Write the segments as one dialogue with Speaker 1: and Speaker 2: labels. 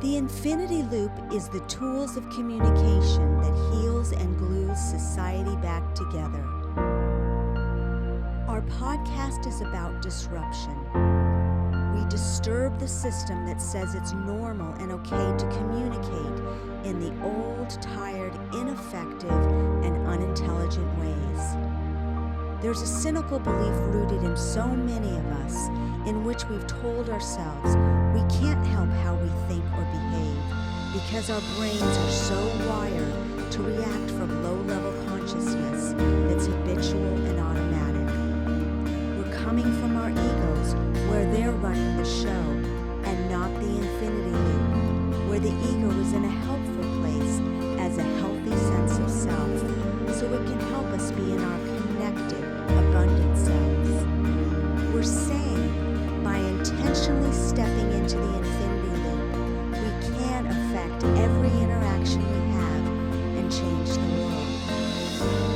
Speaker 1: The infinity loop is the tools of communication that heals and glues society back together. Our podcast is about disruption. We disturb the system that says it's normal and okay to communicate in the old, tired, ineffective, and unintelligent ways. There's a cynical belief rooted in so many of us in which we've told ourselves we can't help how we think or behave because our brains are so wired to react from low-level consciousness that's habitual and automatic. We're coming from our egos where they're running the show and not the infinity loop, where the ego is in a helpful place as a healthy sense of self so it can help us be in our connected, abundant selves. We're saying by intentionally stepping into the infinity loop, we can affect every interaction we have and change the world.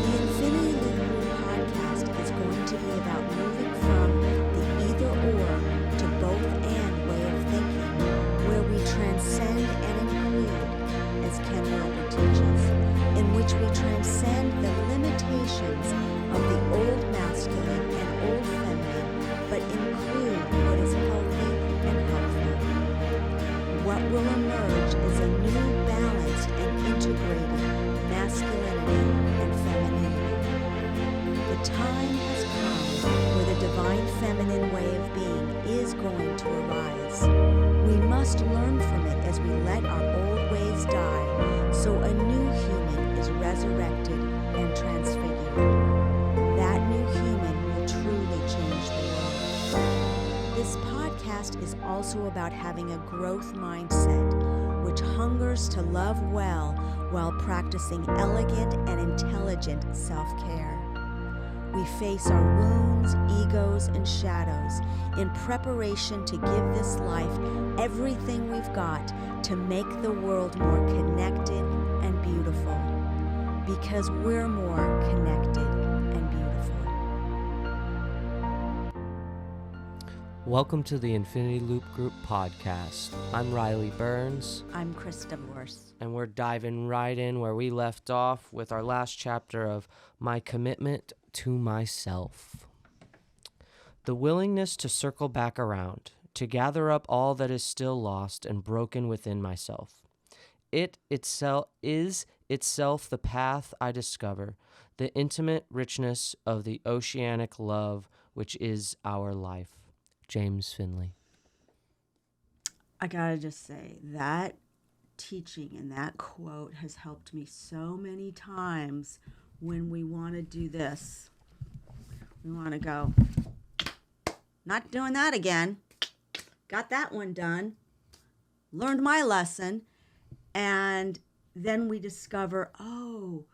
Speaker 1: The Infinity Loop podcast is going to be about moving from the either-or to both-and way of thinking, where we transcend and include, as Ken Wilber teaches, in which we transcend the limitations of the old masculine and old feminine, but include what is healthy and helpful. What will emerge is a new balanced and integrated masculinity and femininity. The time has come where the divine feminine way of being is going to arise. We must learn from it as we let our old ways die, so a new human is resurrected and transfigured. That new human will truly change the world. This podcast is also about having a growth mindset, which hungers to love well while practicing elegant and intelligent self-care. We face our wounds, egos, and shadows in preparation to give this life everything we've got to make the world more connected and beautiful, because we're more connected and beautiful.
Speaker 2: Welcome to the Infinity Loop Group podcast. I'm Riley Burns.
Speaker 1: I'm Krista Morse.
Speaker 2: And we're diving right in where we left off with our last chapter of My Commitment to Myself. The willingness to circle back around, to gather up all that is still lost and broken within myself. It itself is itself the path I discover, the intimate richness of the oceanic love which is our life. James Finley.
Speaker 1: I gotta just say, that teaching and that quote has helped me so many times when we want to do this. We want to go, not doing that again. Got that one done. Learned my lesson. And then we discover, oh,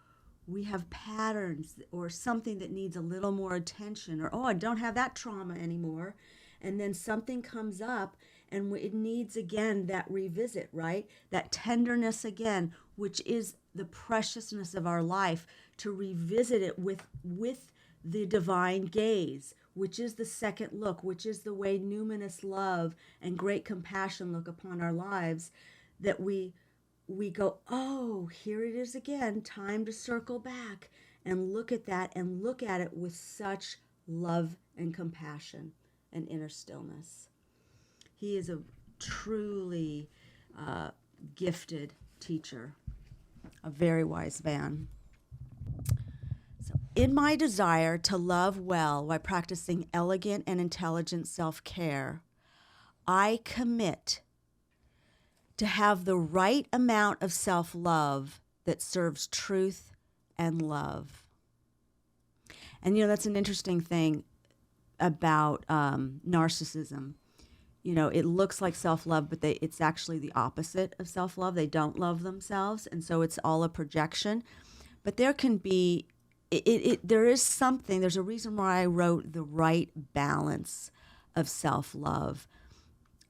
Speaker 1: we have patterns or something that needs a little more attention, or, oh, I don't have that trauma anymore. And then something comes up and it needs, again, that revisit, right? That tenderness again, which is the preciousness of our life, to revisit it with the divine gaze, which is the second look, which is the way numinous love and great compassion look upon our lives, that we go, oh, here it is again, time to circle back and look at that and look at it with such love and compassion and inner stillness. He is a truly gifted teacher, a very wise man. So, in my desire to love well by practicing elegant and intelligent self-care, I commit to have the right amount of self-love that serves truth and love. And, that's an interesting thing about narcissism. It looks like self-love, but it's actually the opposite of self-love. They don't love themselves, and so it's all a projection. But there can be, there is something, there's a reason why I wrote the right balance of self-love.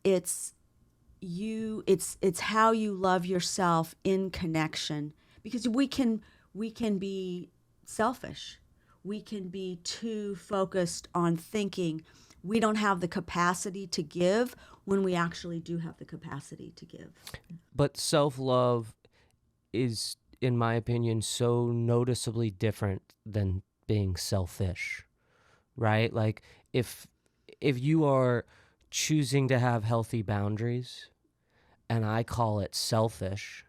Speaker 1: It's how you love yourself in connection, because we can be selfish. We can be too focused on thinking we don't have the capacity to give when we actually do have the capacity to give.
Speaker 2: But self-love is, in my opinion, so noticeably different than being selfish, right? Like if you are choosing to have healthy boundaries and I call it selfish,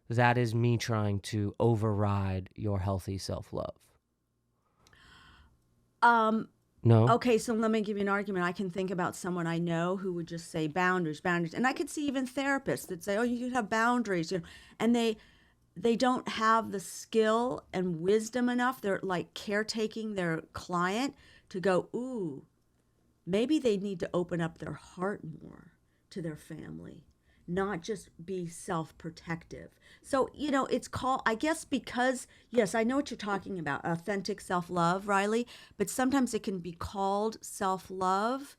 Speaker 2: that is me trying to override your healthy self-love. No?
Speaker 1: Okay, so let me give you an argument. I can think about someone I know who would just say boundaries, boundaries. And I could see even therapists that say, oh, you have boundaries, and they don't have the skill and wisdom enough. They're like caretaking their client to go, ooh, maybe they need to open up their heart more to their family, not just be self-protective. So, it's called, I guess, because, yes, I know what you're talking about, authentic self-love, Riley, but sometimes it can be called self-love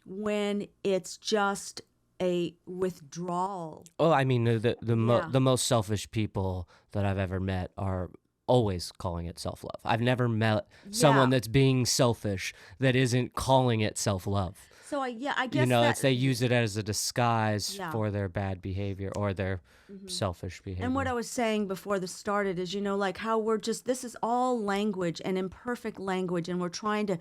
Speaker 1: when it's just a withdrawal.
Speaker 2: Oh, I mean, the
Speaker 1: Yeah.
Speaker 2: most selfish people that I've ever met are always calling it self-love. I've never met someone
Speaker 1: Yeah.
Speaker 2: that's being selfish that isn't calling it self-love.
Speaker 1: So I guess
Speaker 2: It's they use it as a disguise
Speaker 1: Yeah.
Speaker 2: for their bad behavior or their selfish behavior.
Speaker 1: And what I was saying before this started is, like how this is all language and imperfect language, and we're trying to,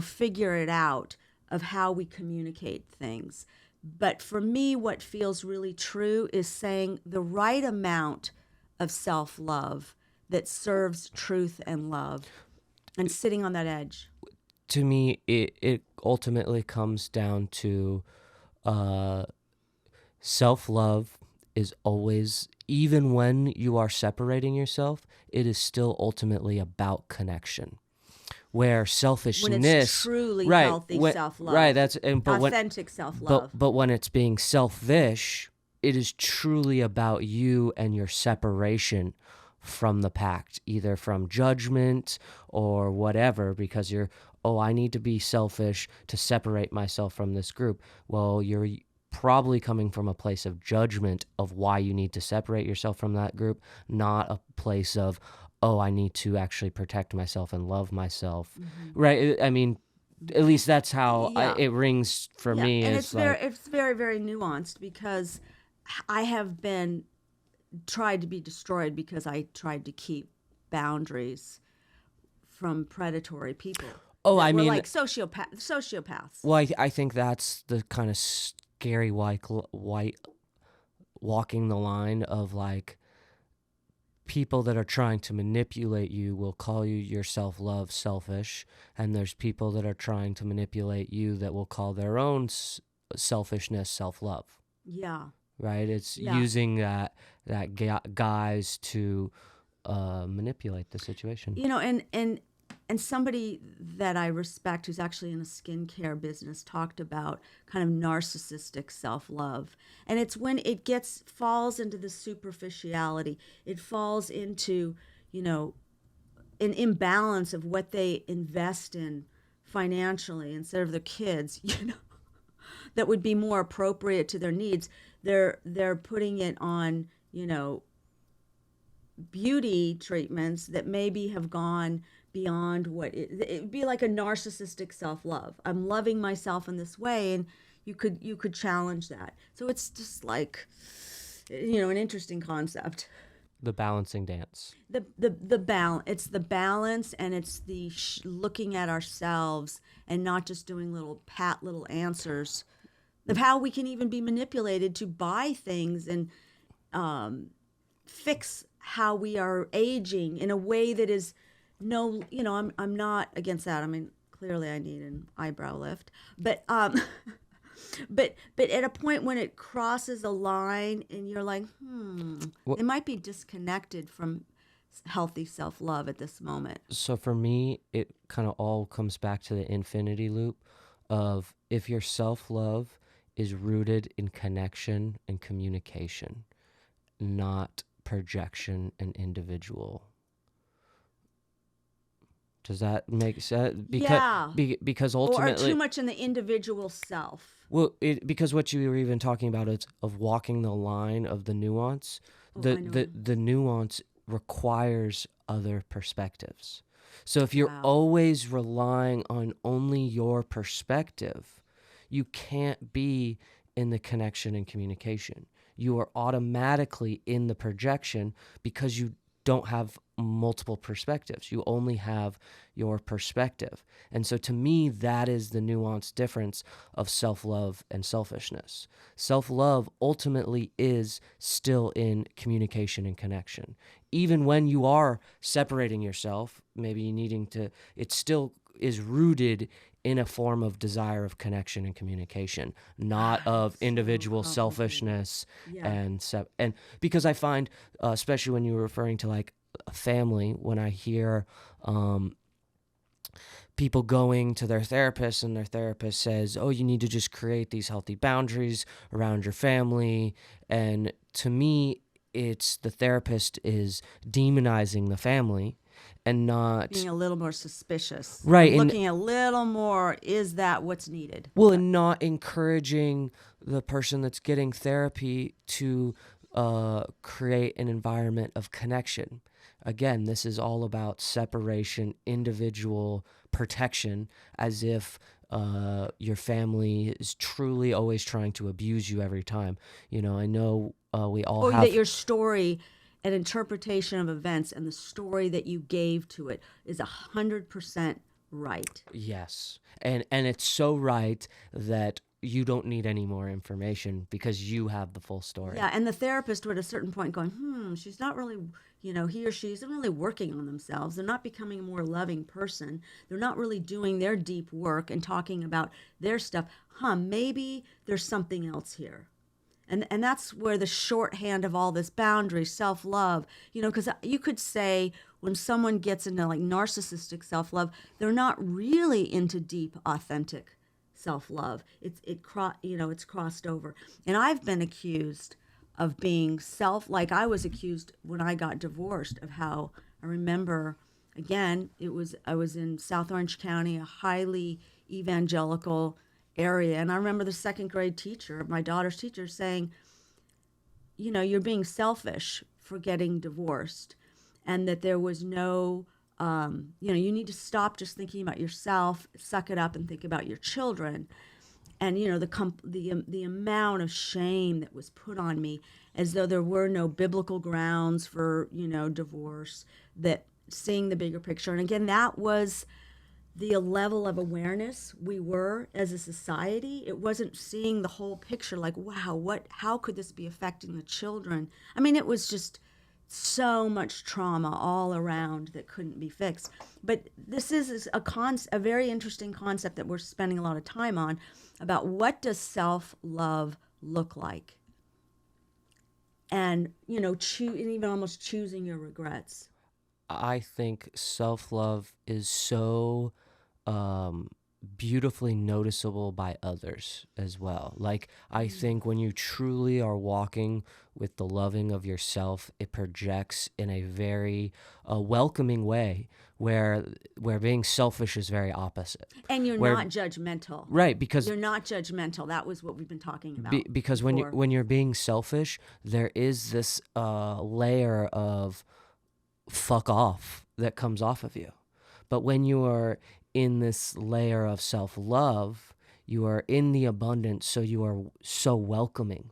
Speaker 1: figure it out of how we communicate things. But for me, what feels really true is saying the right amount of self-love that serves truth and love, and sitting on that edge.
Speaker 2: To me, it ultimately comes down to self-love is always, even when you are separating yourself, it is still ultimately about connection. Where selfishness,
Speaker 1: when it's truly healthy self-love,
Speaker 2: right?
Speaker 1: Authentic self-love.
Speaker 2: But when it's being selfish, it is truly about you and your separation from the pact, either from judgment or whatever, because I need to be selfish to separate myself from this group. Well, you're probably coming from a place of judgment of why you need to separate yourself from that group, not a place of, I need to actually protect myself and love myself. Right? I mean, at least that's how it rings for me.
Speaker 1: And it's very, very nuanced, because I have been tried to be destroyed because I tried to keep boundaries from predatory people.
Speaker 2: Oh, I mean,
Speaker 1: like sociopaths.
Speaker 2: Well, I think that's the kind of scary white walking the line of, like, people that are trying to manipulate you will call you your self-love selfish, and there's people that are trying to manipulate you that will call their own selfishness self-love.
Speaker 1: Yeah.
Speaker 2: Right? It's using that guise to manipulate the situation.
Speaker 1: And somebody that I respect, who's actually in a skincare business, talked about kind of narcissistic self-love. And it's when it falls into the superficiality. It falls into, an imbalance of what they invest in financially instead of their kids, that would be more appropriate to their needs. They're putting it on, beauty treatments that maybe have gone beyond what it'd be like a narcissistic self-love. I'm loving myself in this way, and you could challenge that. So it's just like, an interesting concept.
Speaker 2: The balancing dance.
Speaker 1: The balance. It's the balance, and it's the looking at ourselves and not just doing little answers of how we can even be manipulated to buy things and fix how we are aging in a way that is I'm not against that. I mean, clearly I need an eyebrow lift, but but at a point when it crosses a line and you're like, it might be disconnected from healthy self-love at this moment.
Speaker 2: So for me, it kind of all comes back to the infinity loop of, if your self-love is rooted in connection and communication, not projection and individual. Does that make sense? Because ultimately,
Speaker 1: or too much in the individual self.
Speaker 2: Well, because what you were even talking about is of walking the line of the nuance. The nuance requires other perspectives. So if you're always relying on only your perspective, you can't be in the connection and communication. You are automatically in the projection because you don't have multiple perspectives. You only have your perspective. And so to me, that is the nuanced difference of self-love and selfishness. Self-love ultimately is still in communication and connection. Even when you are separating yourself, maybe needing to, it still is rooted in a form of desire of connection and communication, not of individual selfishness. And because I find, especially when you were referring to like a family, when I hear people going to their therapist and their therapist says, oh, you need to just create these healthy boundaries around your family. And to me, it's the therapist is demonizing the family and not
Speaker 1: being a little more suspicious,
Speaker 2: right?
Speaker 1: Looking a little more, is that what's needed?
Speaker 2: Well, and not encouraging the person that's getting therapy to create an environment of connection. Again, this is all about separation, individual protection, as if your family is truly always trying to abuse you every time. You know, I know we all have...
Speaker 1: that your story and interpretation of events and the story that you gave to it is 100% right.
Speaker 2: Yes. And it's so right that you don't need any more information because you have the full story.
Speaker 1: Yeah, and the therapist would at a certain point going, she's not really, he or she isn't really working on themselves. They're not becoming a more loving person. They're not really doing their deep work and talking about their stuff. Maybe there's something else here. And that's where the shorthand of all this boundary, self-love, because you could say when someone gets into like narcissistic self-love, they're not really into deep, authentic self-love. It's crossed over. And I've been accused of being like I was accused when I got divorced of how I remember, again, I was in South Orange County, a highly evangelical area. And I remember the second grade teacher, my daughter's teacher, saying, you're being selfish for getting divorced, and that there was no, you need to stop just thinking about yourself, suck it up and think about your children. And, the amount of shame that was put on me, as though there were no biblical grounds for, divorce, that seeing the bigger picture. And again, that was the level of awareness we were as a society. It wasn't seeing the whole picture, like, wow, how could this be affecting the children? I mean, it was just so much trauma all around that couldn't be fixed. But this is a very interesting concept that we're spending a lot of time on, about what does self-love look like? And, and even almost choosing your regrets.
Speaker 2: I think self-love is so beautifully noticeable by others as well. Like, I think when you truly are walking with the loving of yourself, it projects in a very welcoming way, where being selfish is very opposite.
Speaker 1: And you're not judgmental.
Speaker 2: Right, because
Speaker 1: you're not judgmental. That was what we've been talking about.
Speaker 2: Because
Speaker 1: before.
Speaker 2: when you're being selfish, there is this layer of fuck off that comes off of you. But when you are in this layer of self-love, you are in the abundance, so you are so welcoming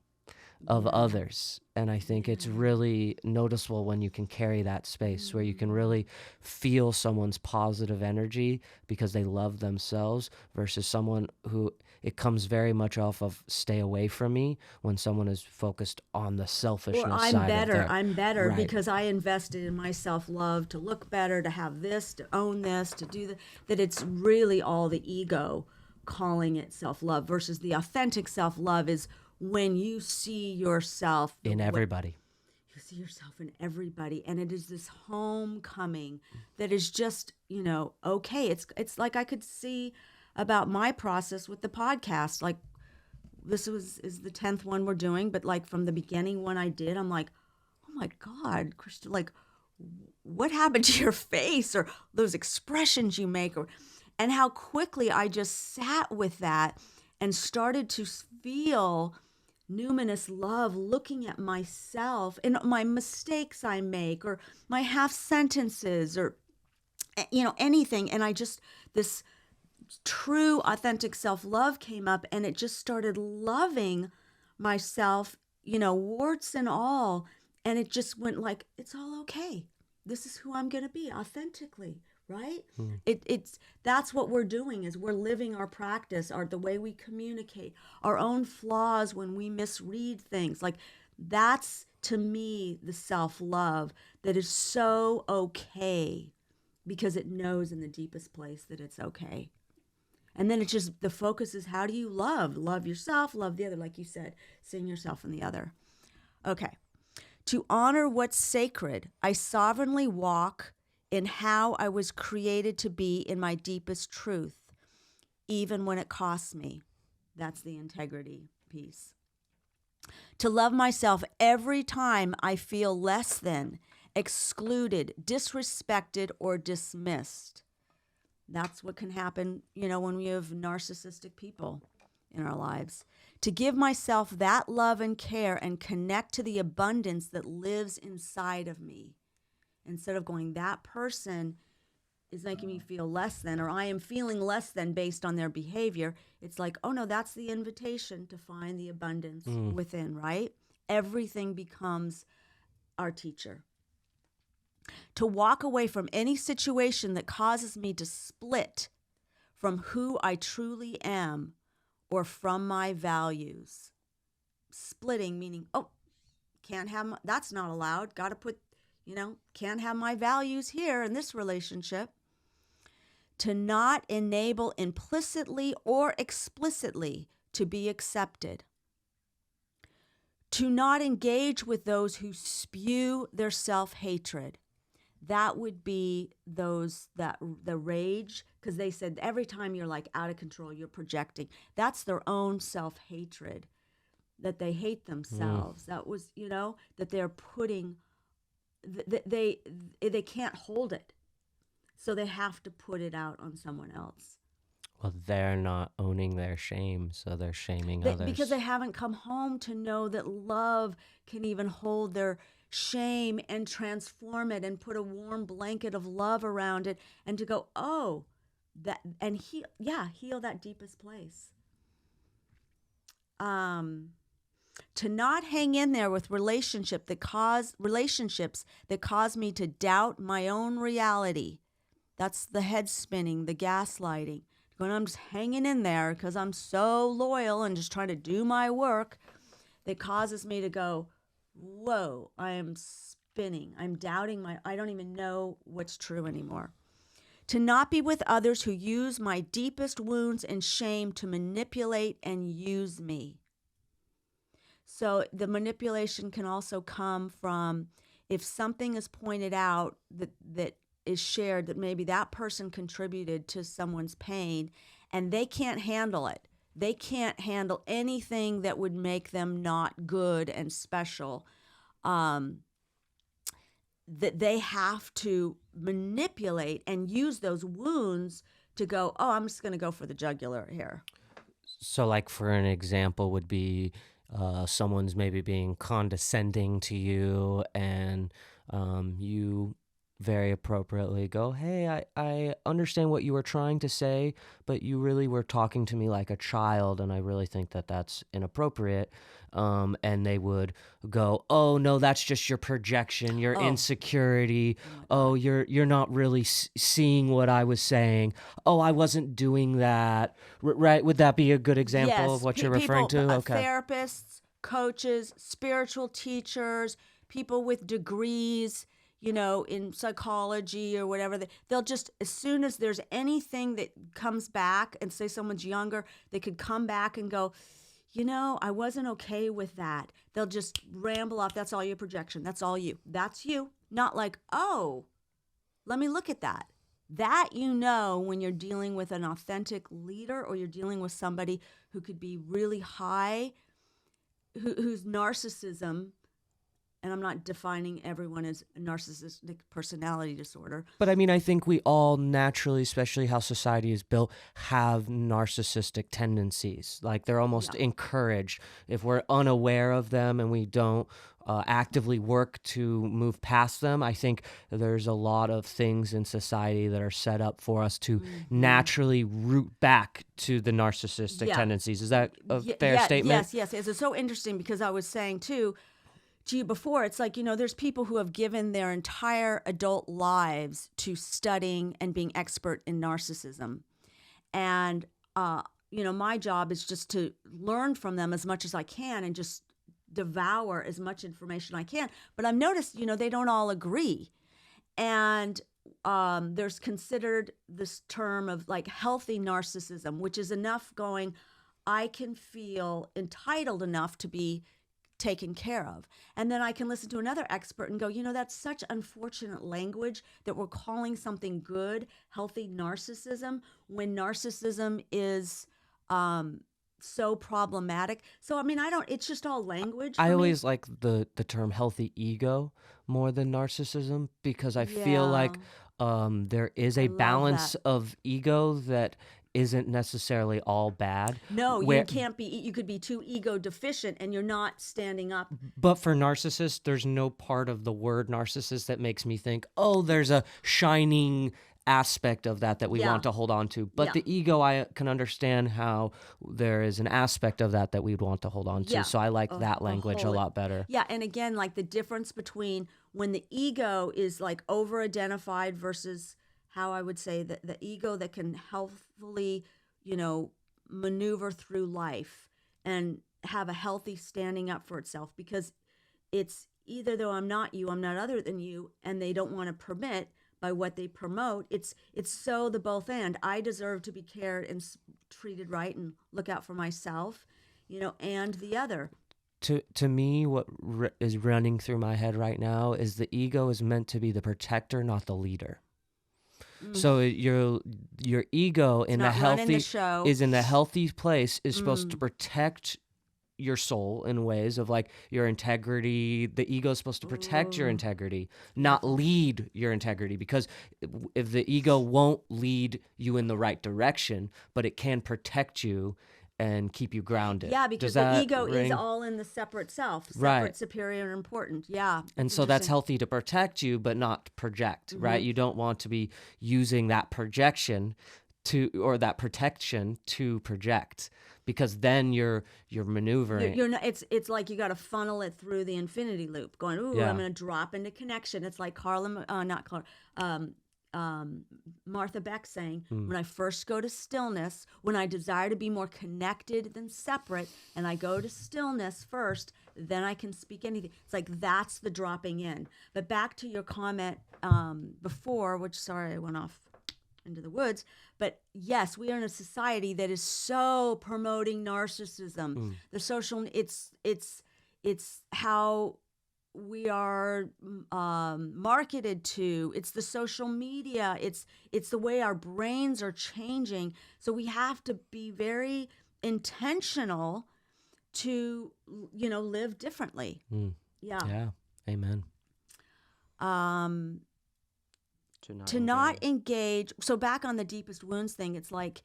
Speaker 2: of others. And I think it's really noticeable when you can carry that space, where you can really feel someone's positive energy because they love themselves, versus someone who it comes very much off of stay away from me, when someone is focused on the selfishness side of their...
Speaker 1: I'm better
Speaker 2: right.
Speaker 1: Because I invested in my self-love to look better, to have this, to own this, to do that. It's really all the ego calling it self-love, versus the authentic self-love is when you see yourself
Speaker 2: in everybody.
Speaker 1: You see yourself in everybody, and it is this homecoming that is just, okay. It's like I could see about my process with the podcast. Like, this is the 10th one we're doing, but like from the beginning when I did, I'm like, oh my God, Krista, like, what happened to your face, or those expressions you make, and how quickly I just sat with that and started to feel numinous love, looking at myself and my mistakes I make, or my half sentences, or anything. And I just, this true, authentic self-love came up, and it just started loving myself, warts and all. And it just went like, it's all okay. This is who I'm going to be authentically, right? It's that's what we're doing, is we're living our practice, the way we communicate, our own flaws when we misread things. Like, that's, to me, the self-love that is so okay, because it knows in the deepest place that it's okay. And then it's just, the focus is, how do you love yourself, love the other, like you said, seeing yourself in the other. Okay. To honor what's sacred, I sovereignly walk in how I was created to be in my deepest truth, even when it costs me. That's the integrity piece. To love myself every time I feel less than, excluded, disrespected, or dismissed. That's what can happen, when we have narcissistic people in our lives. To give myself that love and care and connect to the abundance that lives inside of me. Instead of going, that person is making me feel less than, or I am feeling less than based on their behavior. It's like, oh no, that's the invitation to find the abundance within, right? Everything becomes our teacher. To walk away from any situation that causes me to split from who I truly am or from my values. Splitting meaning, can't have that's not allowed. Got to put, can't have my values here in this relationship. To not enable implicitly or explicitly to be accepted. To not engage with those who spew their self-hatred. That would be the rage, because they said every time you're like out of control, you're projecting. That's their own self-hatred, that they hate themselves. That was, that they're putting, they can't hold it. So they have to put it out on someone else.
Speaker 2: Well, they're not owning their shame, so they're shaming others.
Speaker 1: Because they haven't come home to know that love can even hold their shame and transform it and put a warm blanket of love around it, and to go, that, and heal that deepest place. To not hang in there with relationships that cause me to doubt my own reality. That's the head spinning, the gaslighting. Going, I'm just hanging in there because I'm so loyal and just trying to do my work, that causes me to go, whoa, I am spinning. I'm doubting I don't even know what's true anymore. To not be with others who use my deepest wounds and shame to manipulate and use me. So the manipulation can also come from, if something is pointed out that is shared, that maybe that person contributed to someone's pain, and they can't handle it. They can't handle anything that would make them not good and special. That they have to manipulate and use those wounds to go, I'm just going to go for the jugular here.
Speaker 2: So, like, for an example would be someone's maybe being condescending to you, and you very appropriately go, hey, I understand what you were trying to say, but you really were talking to me like a child, and I really think that that's inappropriate. And they would go, oh, no, that's just your projection, your insecurity. Oh, you're not really seeing what I was saying. Oh, I wasn't doing that. Right? Would that be a good example of what you're referring to? Okay.
Speaker 1: Therapists, coaches, spiritual teachers, people with degrees, in psychology or whatever, they'll just, as soon as there's anything that comes back, and say someone's younger, they could come back and go, I wasn't okay with that. They'll just ramble off. That's all your projection. That's all you. That's you. Not like, let me look at that. That, when you're dealing with an authentic leader, or you're dealing with somebody who could be really high, whose narcissism and I'm not defining everyone as a narcissistic personality disorder.
Speaker 2: But I mean, I think we all naturally, especially how society is built, have narcissistic tendencies. Like they're almost encouraged. If we're unaware of them and we don't actively work to move past them, I think there's a lot of things in society that are set up for us to naturally root back to the narcissistic tendencies. Is that a fair statement?
Speaker 1: Yes. It's so interesting because I was saying too to you before, it's like, there's people who have given their entire adult lives to studying and being expert in narcissism. And, my job is just to learn from them as much as I can and just devour as much information I can. But I've noticed, they don't all agree. And there's considered this term of like healthy narcissism, which is enough going, I can feel entitled enough to be taken care of. And then I can listen to another expert and go, that's such unfortunate language that we're calling something good, healthy narcissism, when narcissism is so problematic. So, I mean, it's just all language.
Speaker 2: I always like the term healthy ego more than narcissism because I feel like there is a balance of ego that isn't necessarily all bad.
Speaker 1: No, you can't be. You could be too ego deficient, and you're not standing up.
Speaker 2: But for narcissists, there's no part of the word narcissist that makes me think, oh, there's a shining aspect of that we want to hold on to. But the ego, I can understand how there is an aspect of that we'd want to hold on to. So I like that language a lot better.
Speaker 1: Yeah, and again, like the difference between when the ego is like over-identified versus how I would say that the ego that can healthfully, maneuver through life and have a healthy standing up for itself, because it's either though I'm not you, I'm not other than you, and they don't want to permit by what they promote. It's so the both and. I deserve to be cared and treated right and look out for myself, and the other.
Speaker 2: To me, what is running through my head right now is the ego is meant to be the protector, not the leader. So your ego in the healthy place is supposed to protect your soul in ways of like your integrity. The ego is supposed to protect your integrity, not lead your integrity, because if the ego won't lead you in the right direction, but it can protect you and keep you grounded.
Speaker 1: Yeah, because the ego is all in the separate self, separate, superior, and important. Yeah.
Speaker 2: And so that's healthy to protect you, but not project, right? You don't want to be using that projection or that protection to project, because then you're maneuvering.
Speaker 1: You're not, it's like you got to funnel it through the infinity loop, going, I'm going to drop into connection. It's like Martha Beck saying, when I first go to stillness, when I desire to be more connected than separate, and I go to stillness first, then I can speak anything. It's like that's the dropping in. But back to your comment before, which, sorry, I went off into the woods, but yes, we are in a society that is so promoting narcissism. The social, it's how we are marketed to. It's the social media. It's the way our brains are changing. So we have to be very intentional to, live differently.
Speaker 2: Yeah. Amen.
Speaker 1: To not engage. So back on the deepest wounds thing, it's like,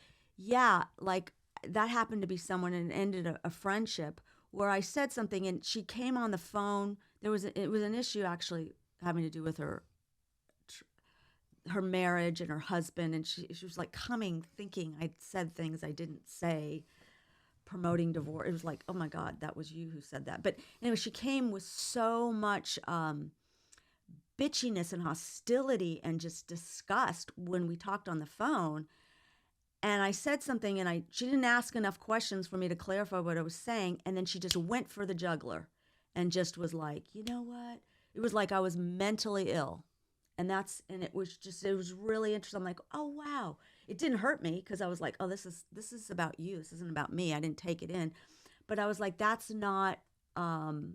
Speaker 1: like that happened to be someone and ended a friendship where I said something and she came on the phone. It was an issue actually having to do with her marriage and her husband, and she was like coming thinking I'd said things I didn't say, promoting divorce. It was like, oh my God, that was you who said that. But anyway, she came with so much bitchiness and hostility and just disgust when we talked on the phone. And I said something and she didn't ask enough questions for me to clarify what I was saying. And then she just went for the jugular and just was like, you know what? It was like I was mentally ill. And it was really interesting. I'm like, oh, wow. It didn't hurt me because I was like, oh, this is about you. This isn't about me. I didn't take it in. But I was like, that's not, in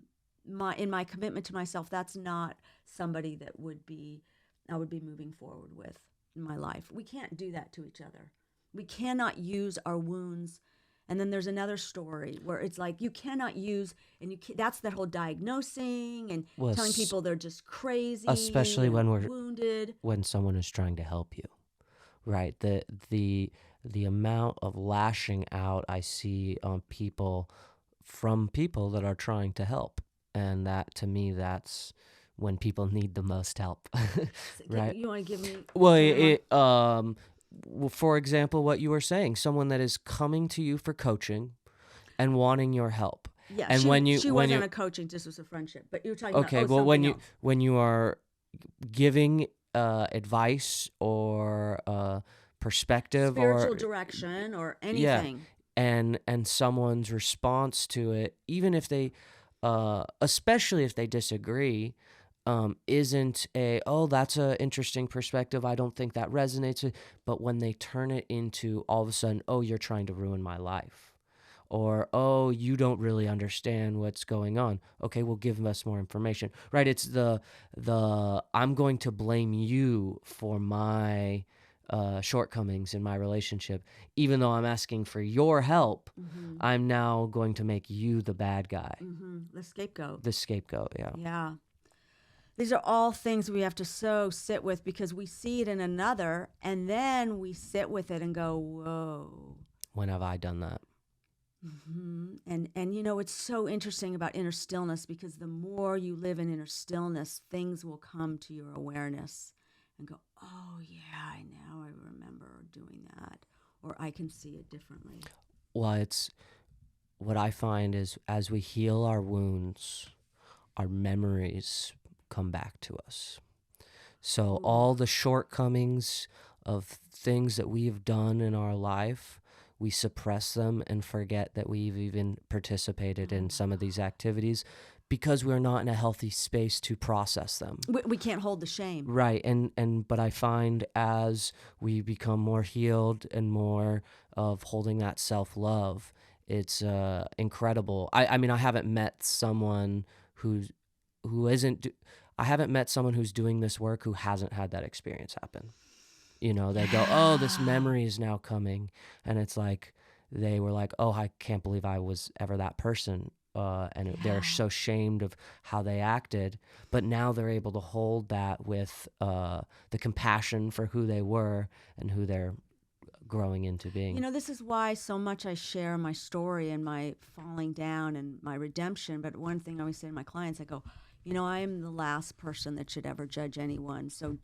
Speaker 1: my commitment to myself, that's not somebody that I would be moving forward with in my life. We can't do that to each other. We cannot use our wounds And then there's another story where it's like you cannot use, and that's that whole diagnosing and
Speaker 2: Well,
Speaker 1: telling people they're just crazy,
Speaker 2: especially
Speaker 1: and
Speaker 2: when we're
Speaker 1: wounded.
Speaker 2: when someone is trying to help you, right? The amount of lashing out I see on people from people that are trying to help, and that to me, that's when people need the most help, right?
Speaker 1: You want to give me?
Speaker 2: Well, for example, what you were saying, someone that is coming to you for coaching and wanting your help.
Speaker 1: Yeah,
Speaker 2: And
Speaker 1: she wasn't a coaching; this was a friendship. But you were talking
Speaker 2: okay,
Speaker 1: about
Speaker 2: well,
Speaker 1: something else.
Speaker 2: when you are giving advice or perspective
Speaker 1: Spiritual
Speaker 2: or
Speaker 1: direction or
Speaker 2: yeah,
Speaker 1: anything.
Speaker 2: and someone's response to it, even if they, especially if they disagree, isn't that's a interesting perspective. I don't think that resonates. But when they turn it into all of a sudden, oh, you're trying to ruin my life, or oh, you don't really understand what's going on. Okay, well, give us more information. Right? It's the I'm going to blame you for my shortcomings in my relationship, even though I'm asking for your help. I'm now going to make you the bad guy,
Speaker 1: The scapegoat.
Speaker 2: the scapegoat. Yeah.
Speaker 1: Yeah. These are all things we have to sit with because we see it in another, and then we sit with it and go, whoa.
Speaker 2: When have I done that?
Speaker 1: And it's so interesting about inner stillness, because the more you live in inner stillness, things will come to your awareness and go, oh yeah, now I remember doing that, or I can see it differently.
Speaker 2: Well, it's what I find is as we heal our wounds, our memories come back to us. So all the shortcomings of things that we have done in our life, we suppress them and forget that we've even participated in some of these activities because we're not in a healthy space to process them.
Speaker 1: We can't hold the shame.
Speaker 2: Right. But I find as we become more healed and more of holding that self-love, it's incredible. I mean, I haven't met someone who isn't. I haven't met someone who's doing this work who hasn't had that experience happen. They go, oh, this memory is now coming. And it's like, they were like, oh, I can't believe I was ever that person. They're so shamed of how they acted. But now they're able to hold that with the compassion for who they were and who they're growing into being.
Speaker 1: This is why so much I share my story and my falling down and my redemption. But one thing I always say to my clients, I go, I am the last person that should ever judge anyone. So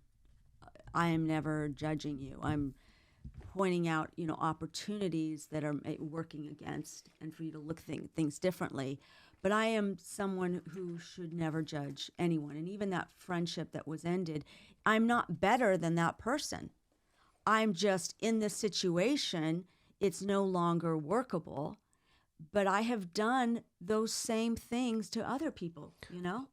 Speaker 1: I am never judging you. I'm pointing out, opportunities that are working against, and for you to look things differently. But I am someone who should never judge anyone. And even that friendship that was ended, I'm not better than that person. I'm just in this situation. It's no longer workable. But I have done those same things to other people,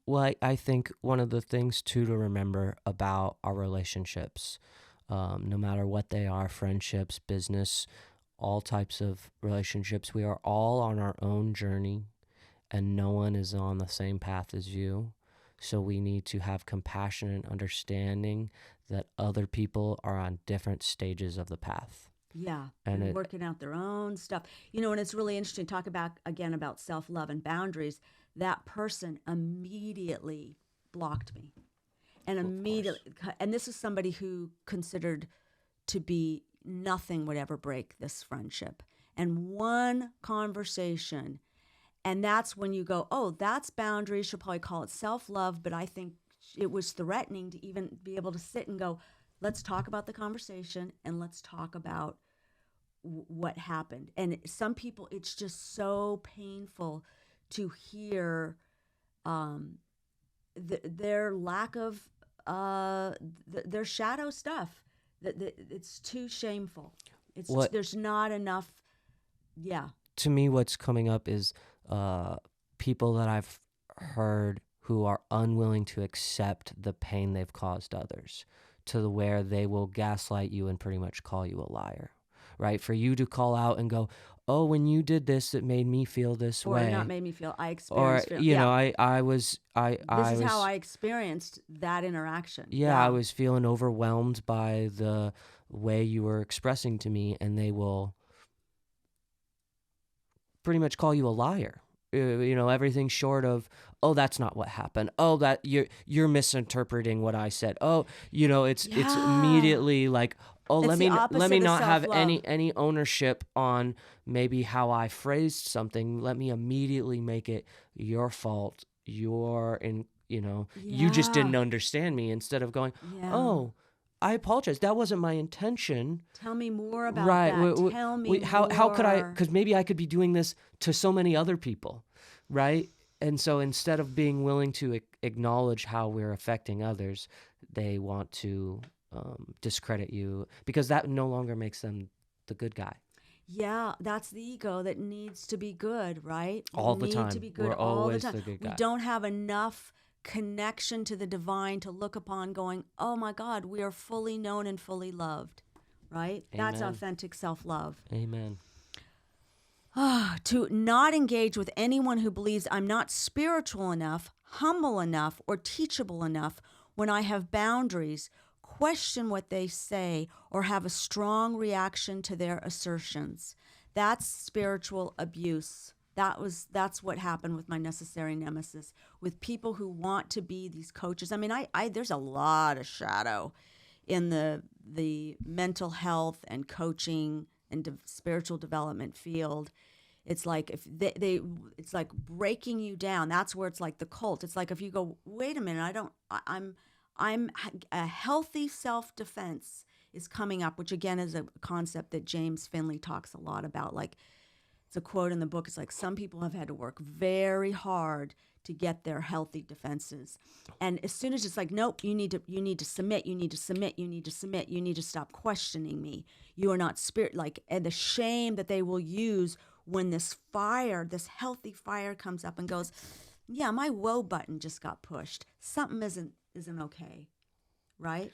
Speaker 2: Well, I think one of the things, too, to remember about our relationships, no matter what they are, friendships, business, all types of relationships, we are all on our own journey, and no one is on the same path as you. So we need to have compassion and understanding that other people are on different stages of the path.
Speaker 1: Yeah, and working out their own stuff. And it's really interesting to talk about self-love and boundaries. That person immediately blocked me. And this is somebody who considered to be nothing would ever break this friendship. And one conversation, and that's when you go, oh, that's boundaries. She'll probably call it self-love, but I think it was threatening to even be able to sit and go, let's talk about the conversation and let's talk about what happened. And some people, it's just so painful to hear their lack of their shadow stuff. It's too shameful. There's not enough. Yeah.
Speaker 2: To me, what's coming up is people that I've heard who are unwilling to accept the pain they've caused others, to where they will gaslight you and pretty much call you a liar, right? For you to call out and go, oh, when you did this, it made me feel this way.
Speaker 1: Or not made me feel, I experienced.
Speaker 2: Or, I was...
Speaker 1: This is how I experienced that interaction.
Speaker 2: Yeah, I was feeling overwhelmed by the way you were expressing to me, and they will pretty much call you a liar. Everything short of, oh, that's not what happened. Oh, that you're misinterpreting what I said. Oh, it's immediately like, oh,
Speaker 1: It's
Speaker 2: let
Speaker 1: the
Speaker 2: me
Speaker 1: opposite of
Speaker 2: not have
Speaker 1: self-love.
Speaker 2: any ownership on maybe how I phrased something. Let me immediately make it your fault. You just didn't understand me, instead of going,
Speaker 1: Yeah.
Speaker 2: oh, I apologize. That wasn't my intention.
Speaker 1: Tell me more about
Speaker 2: Right.
Speaker 1: that. Tell me more.
Speaker 2: How could I? Because maybe I could be doing this to so many other people, right? And so instead of being willing to acknowledge how we're affecting others, they want to discredit you, because that no longer makes them the good guy.
Speaker 1: Yeah, that's the ego that needs to be good, right?
Speaker 2: All the
Speaker 1: We
Speaker 2: time.
Speaker 1: need to be good
Speaker 2: We're
Speaker 1: all the
Speaker 2: always
Speaker 1: time.
Speaker 2: the good
Speaker 1: We
Speaker 2: guy.
Speaker 1: don't have enough connection to the divine to look upon going, oh my God, we are fully known and fully loved, right? That's
Speaker 2: Amen.
Speaker 1: authentic self-love.
Speaker 2: Amen.
Speaker 1: To not engage with anyone who believes I'm not spiritual enough, humble enough, or teachable enough when I have boundaries, question what they say, or have a strong reaction to their assertions. That's spiritual abuse. That's what happened with my necessary nemesis, with people who want to be these coaches. I mean, I there's a lot of shadow in the mental health and coaching and spiritual development field. It's like if it's like breaking you down. That's where it's like the cult. It's like if you go, wait a minute, I'm a healthy self-defense is coming up, which again is a concept that James Finley talks a lot about. Like, it's a quote in the book. It's like, some people have had to work very hard to get their healthy defenses. And as soon as it's like, nope, you need to submit, you need to submit, you need to submit, you need to stop questioning me. You are not spirit, like, and the shame that they will use when this healthy fire comes up and goes, yeah, my whoa button just got pushed. Something isn't okay. Right?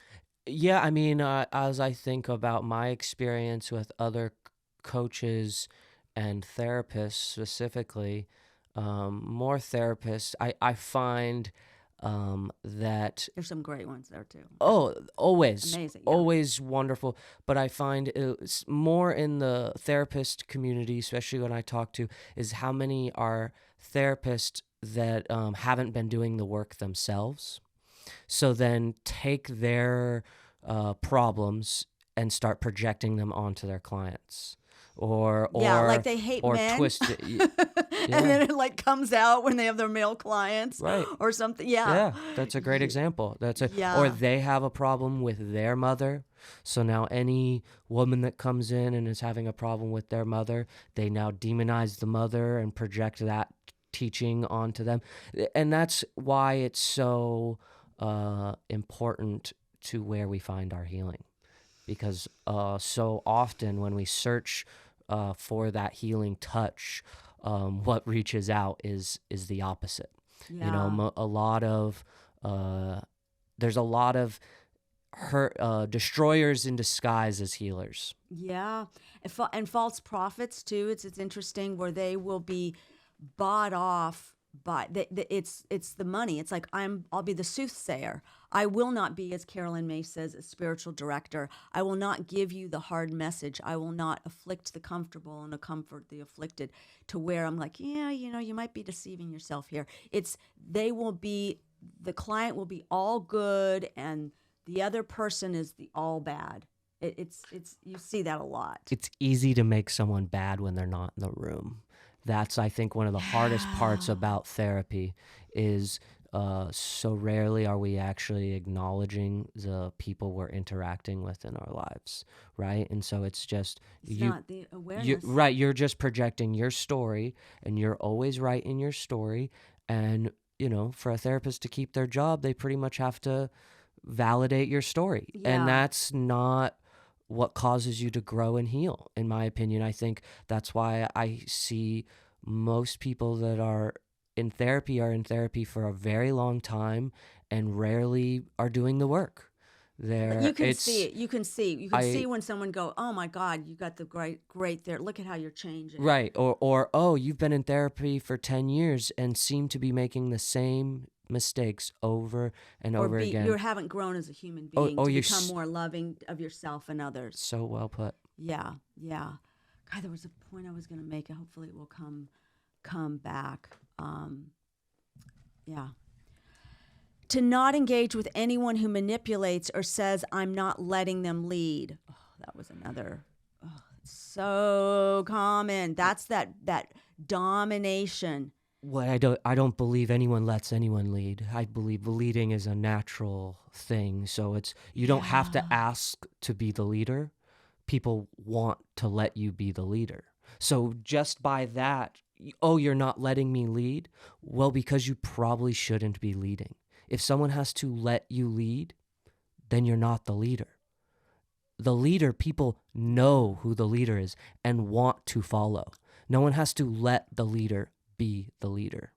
Speaker 2: Yeah, I mean, as I think about my experience with other coaches and therapists specifically, more therapists, I find that,
Speaker 1: There's some great ones there too.
Speaker 2: always,
Speaker 1: Amazing, yeah.
Speaker 2: always wonderful. But I find it's more in the therapist community, especially when I talk to, is how many are therapists that haven't been doing the work themselves. So then take their problems and start projecting them onto their clients, or
Speaker 1: like they hate men.
Speaker 2: twist it.
Speaker 1: And then it like comes out when they have their male clients,
Speaker 2: Right.
Speaker 1: or something. Yeah,
Speaker 2: that's a great example.
Speaker 1: Yeah.
Speaker 2: Or they have a problem with their mother. So now any woman that comes in and is having a problem with their mother, they now demonize the mother and project that teaching onto them. And that's why it's so important to where we find our healing, because so often when we search for that healing touch, what reaches out is the opposite.
Speaker 1: Yeah.
Speaker 2: A lot of there's a lot of hurt destroyers in disguise as healers.
Speaker 1: Yeah, and false prophets too. It's interesting where they will be bought off by it's the money. It's like, I'll be the soothsayer. I will not be, as Carolyn May says, a spiritual director. I will not give you the hard message. I will not afflict the comfortable and comfort the afflicted, to where I'm like, yeah, you might be deceiving yourself here. The client will be all good and the other person is the all bad. It's you see that a lot.
Speaker 2: It's easy to make someone bad when they're not in the room. That's, I think, one of the hardest parts about therapy is so rarely are we actually acknowledging the people we're interacting with in our lives, right? And so it's just
Speaker 1: not the awareness.
Speaker 2: You're just projecting your story, and you're always right in your story. And, for a therapist to keep their job, they pretty much have to validate your story.
Speaker 1: Yeah.
Speaker 2: And that's not what causes you to grow and heal, in my opinion. I think that's why I see most people that are in therapy for a very long time and rarely are doing the work.
Speaker 1: You can see it. You can see when someone go, oh my God, you got the great there. Look at how you're changing.
Speaker 2: Right. Or oh, you've been in therapy for 10 years and seem to be making the same mistakes over and over again.
Speaker 1: You haven't grown as a human being to become more loving of yourself and others.
Speaker 2: So well put.
Speaker 1: Yeah. God, there was a point I was going to make. Hopefully it will come back. Yeah. To not engage with anyone who manipulates or says, I'm not letting them lead. Oh, that was another. Oh, so common. That's that domination.
Speaker 2: Well, I don't believe anyone lets anyone lead. I believe leading is a natural thing. So you don't have to ask to be the leader. People want to let you be the leader. So just by that, oh, you're not letting me lead? Well, because you probably shouldn't be leading. If someone has to let you lead, then you're not the leader. The leader, people know who the leader is and want to follow. No one has to let the leader be the leader.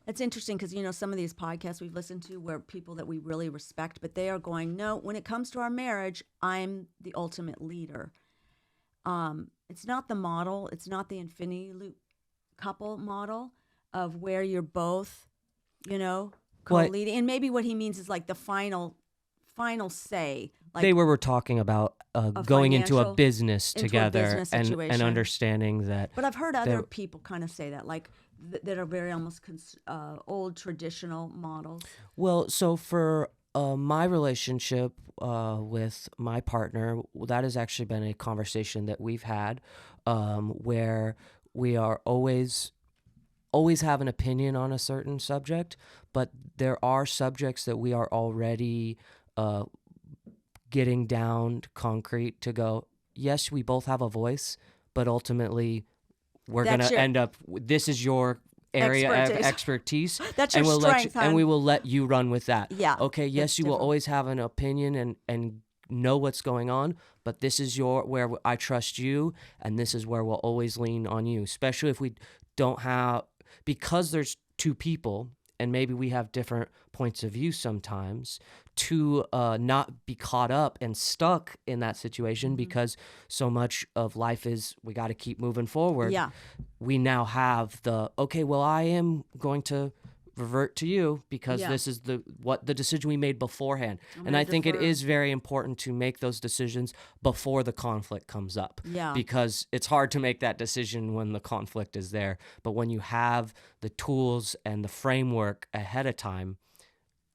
Speaker 1: It's interesting because, some of these podcasts we've listened to where people that we really respect, but they are going, no, when it comes to our marriage, I'm the ultimate leader. It's not the model. It's not the infinity loop couple model of where you're both, co-leading. And maybe what he means is like the final say. Like
Speaker 2: they were talking about going into a business
Speaker 1: into
Speaker 2: together
Speaker 1: a business
Speaker 2: and understanding that.
Speaker 1: But I've heard other people kind of say that, like that are very almost old traditional models.
Speaker 2: Well, so for my relationship with my partner, that has actually been a conversation that we've had where we are always have an opinion on a certain subject, but there are subjects that we are already getting down to concrete to go, yes, we both have a voice, but ultimately we're going to end up, this is your area of expertise.
Speaker 1: That's your strength,
Speaker 2: and we will let you run with that.
Speaker 1: Yeah.
Speaker 2: Okay, yes, you will always have an opinion and know what's going on, but this is where I trust you, and this is where we'll always lean on you, especially if we don't have, because there's two people, and maybe we have different points of view sometimes, to not be caught up and stuck in that situation because so much of life is we got to keep moving forward.
Speaker 1: Yeah.
Speaker 2: We now have okay, well, I am going to revert to you because this is the decision we made beforehand. And I think it is very important to make those decisions before the conflict comes up.
Speaker 1: Yeah.
Speaker 2: Because it's hard to make that decision when the conflict is there. But when you have the tools and the framework ahead of time,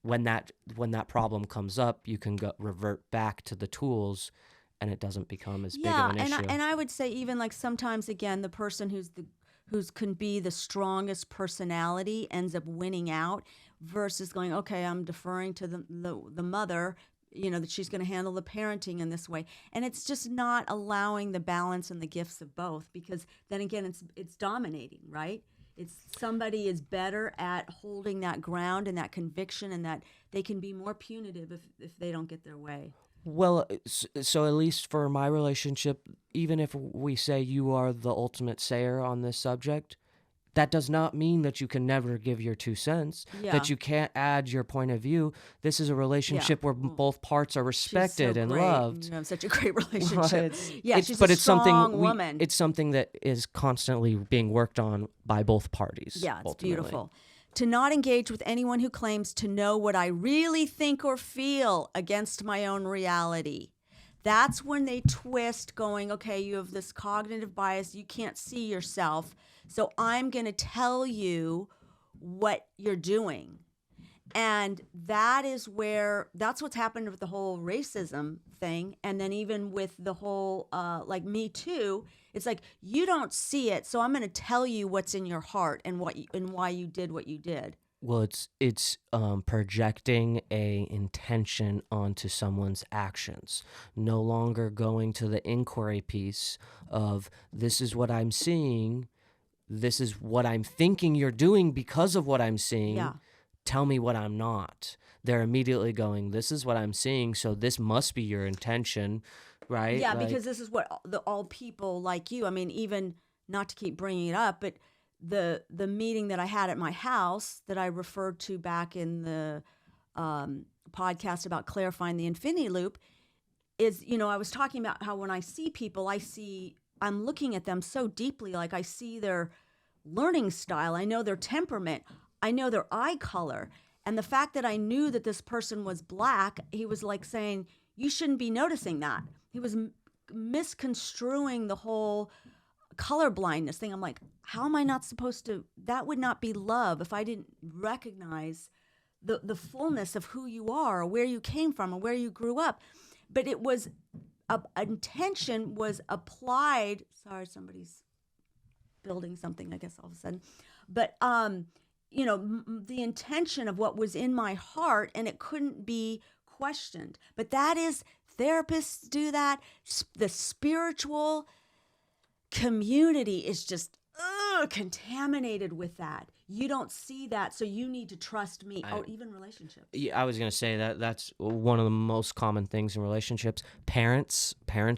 Speaker 2: when that problem comes up, you can revert back to the tools and it doesn't become as big of an issue.
Speaker 1: And I would say even like sometimes, again, the person who's can be the strongest personality ends up winning out versus going, okay, I'm deferring to the mother, that she's going to handle the parenting in this way. And it's just not allowing the balance and the gifts of both, because then again, it's dominating, right? It's somebody is better at holding that ground and that conviction, and that they can be more punitive if they don't get their way.
Speaker 2: Well, so at least for my relationship, even if we say you are the ultimate sayer on this subject, that does not mean that you can never give your 2 cents, that you can't add your point of view. This is a relationship where both parts are respected and loved.
Speaker 1: You have such a great relationship. She's
Speaker 2: but
Speaker 1: a
Speaker 2: it's
Speaker 1: strong woman.
Speaker 2: It's something that is constantly being worked on by both parties.
Speaker 1: Yeah, it's
Speaker 2: ultimately.
Speaker 1: beautiful. To not engage with anyone who claims to know what I really think or feel against my own reality. That's when they twist, going, okay, you have this cognitive bias, you can't see yourself, so I'm going to tell you what you're doing. And that's what's happened with the whole racism thing. And then even with the whole, like Me Too, it's like, you don't see it, so I'm going to tell you what's in your heart and why you did what you did.
Speaker 2: Well, it's projecting a intention onto someone's actions, no longer going to the inquiry piece of, this is what I'm seeing, this is what I'm thinking you're doing because of what I'm seeing.
Speaker 1: Yeah.
Speaker 2: Tell me what I'm not. They're immediately going, this is what I'm seeing, so this must be your intention, right?
Speaker 1: Yeah, because this is what all people like you, I mean, even not to keep bringing it up, but the meeting that I had at my house that I referred to back in the podcast about clarifying the infinity loop is, I was talking about how when I see people, I'm looking at them so deeply, like I see their learning style, I know their temperament, I know their eye color. And the fact that I knew that this person was Black, he was like saying, you shouldn't be noticing that. He was misconstruing the whole color blindness thing. I'm like, how am I not supposed to? That would not be love if I didn't recognize the fullness of who you are, or where you came from, or where you grew up. But it was intention was applied. Sorry, somebody's building something, I guess, all of a sudden. But the intention of what was in my heart, and it couldn't be questioned. But that is, therapists do that. The spiritual community is just contaminated with that. You don't see that, so you need to trust me. Even relationships.
Speaker 2: Yeah, I was going to say that's one of the most common things in relationships. Parents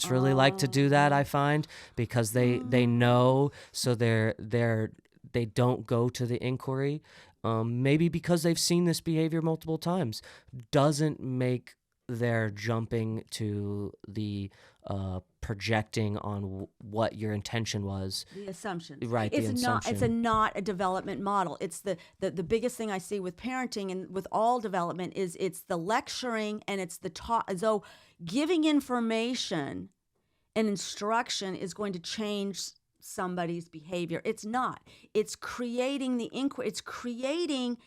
Speaker 2: really like to do that, I find, because they know, so they don't go to the inquiry. Maybe because they've seen this behavior multiple times. Doesn't make their jumping to the projecting on what your intention was.
Speaker 1: The assumption.
Speaker 2: Right, the assumption.
Speaker 1: It's not a development model. It's the biggest thing I see with parenting and with all development is it's the lecturing and it's the taught, as though giving information and instruction is going to change somebody's behavior. It's not. It's creating the inquiry. It's creating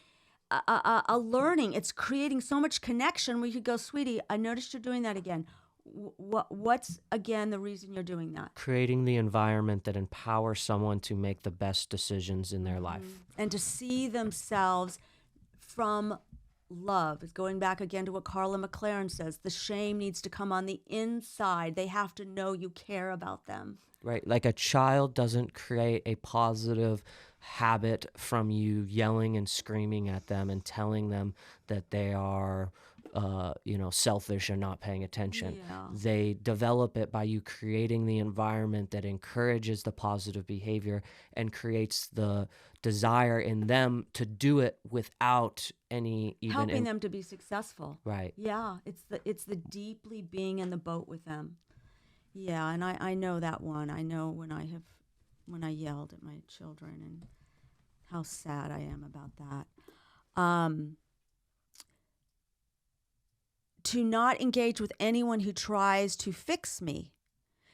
Speaker 1: a learning. It's creating so much connection where you could go, sweetie, I noticed you're doing that again. What's, again, the reason you're doing that?
Speaker 2: Creating the environment that empowers someone to make the best decisions in their life.
Speaker 1: And to see themselves from love. It's going back again to what Carla McLaren says. The shame needs to come on the inside. They have to know you care about them.
Speaker 2: Right. Like a child doesn't create a positive habit from you yelling and screaming at them and telling them that they are selfish or not paying attention.
Speaker 1: Yeah.
Speaker 2: They develop it by you creating the environment that encourages the positive behavior and creates the desire in them to do it without any
Speaker 1: helping them to be successful.
Speaker 2: Right.
Speaker 1: Yeah, it's the deeply being in the boat with them. Yeah, and I know that one. I know when I yelled at my children and how sad I am about that. To not engage with anyone who tries to fix me.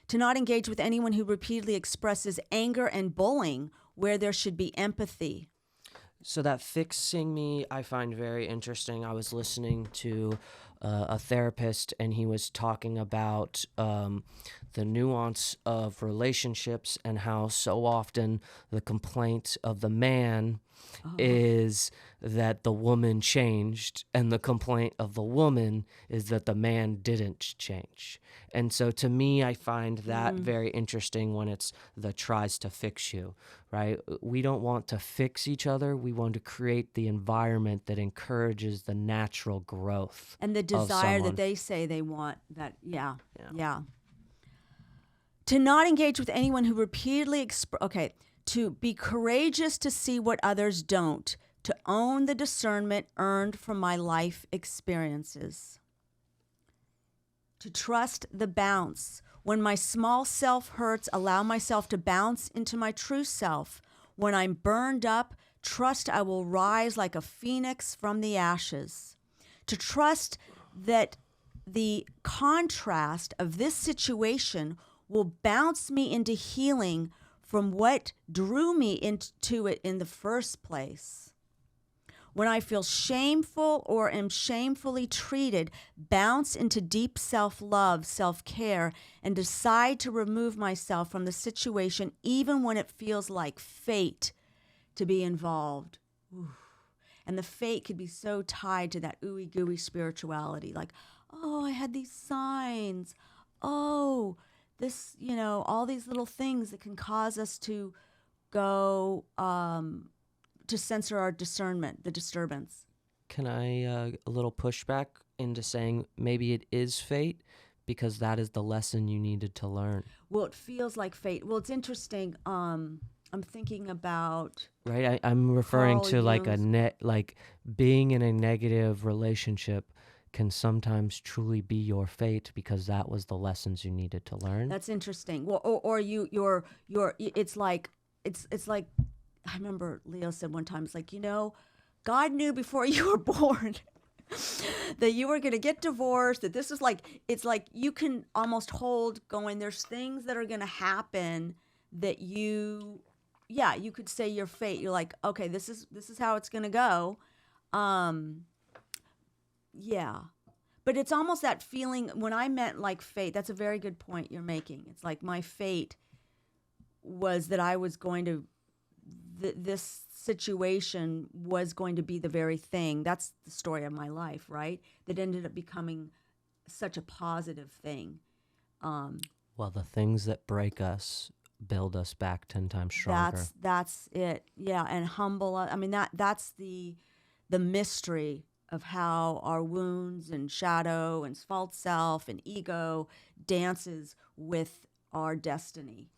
Speaker 1: To not engage with anyone who repeatedly expresses anger and bullying where there should be empathy.
Speaker 2: So that fixing me, I find very interesting. I was listening to a therapist, and he was talking about the nuance of relationships and how so often the complaint of the man is that the woman changed, and the complaint of the woman is that the man didn't change. And so to me, I find that very interesting when it's the tries to fix you, right? We don't want to fix each other. We want to create the environment that encourages the natural growth.
Speaker 1: And the desire that they say they want. Yeah. To not engage with anyone who repeatedly to be courageous to see what others don't, to own the discernment earned from my life experiences. To trust the bounce. When my small self hurts, allow myself to bounce into my true self. When I'm burned up, trust I will rise like a phoenix from the ashes. To trust that the contrast of this situation will bounce me into healing from what drew me into it in the first place. When I feel shameful or am shamefully treated, bounce into deep self-love, self-care, and decide to remove myself from the situation even when it feels like fate to be involved. Ooh. And the fate could be so tied to that ooey-gooey spirituality, like, oh, I had these signs. Oh, this, all these little things that can cause us to go to censor our discernment, the disturbance.
Speaker 2: Can I a little pushback into saying maybe it is fate because that is the lesson you needed to learn?
Speaker 1: Well, it feels like fate. Well, it's interesting. I'm thinking about
Speaker 2: right. I'm referring
Speaker 1: Carl
Speaker 2: to
Speaker 1: Jung's...
Speaker 2: like being in a negative relationship can sometimes truly be your fate because that was the lessons you needed to learn.
Speaker 1: That's interesting. Well, or you're it's like I remember Leo said one time, it's like, God knew before you were born that you were going to get divorced, that this is like, it's like you can almost hold going, there's things that are going to happen that you could say your fate. You're like, okay, this is how it's gonna go. Yeah. But it's almost that feeling when I meant like fate. That's a very good point you're making. It's like my fate was that I was going to, this situation was going to be the very thing. That's the story of my life, right? That ended up becoming such a positive thing.
Speaker 2: Well, the things that break us build us back 10 times stronger.
Speaker 1: That's it. Yeah, and humble. I mean, that's the mystery of how our wounds and shadow and false self and ego dances with our destiny.